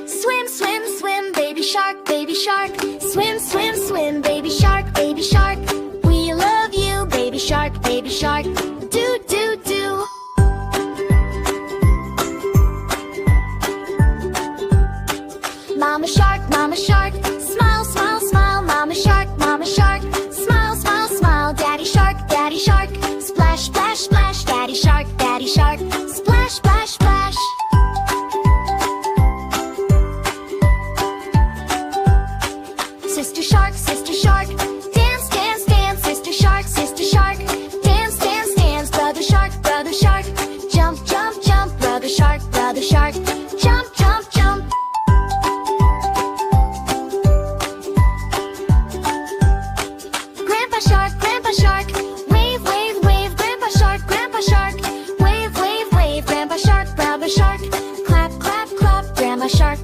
Swim, swim, swim, baby shark, baby shark. Swim, swim, swim, baby shark, baby shark. We love you, baby shark, baby shark. Do, do, do. Mama shark, smile, smile, smile. Mama shark, smile, smile, smile. Daddy shark, splash, splash, splash. Daddy shark, splash, splash, splash. Sister shark, dance, dance, dance. Sister shark, dance, dance, dance. Brother shark, jump, jump, jump. Brother shark, jump, jump, jump. Grandpa shark, wave, wave, wave. Grandpa shark, wave, wave, wave. Grandpa shark, clap, clap, clap. Grandma shark,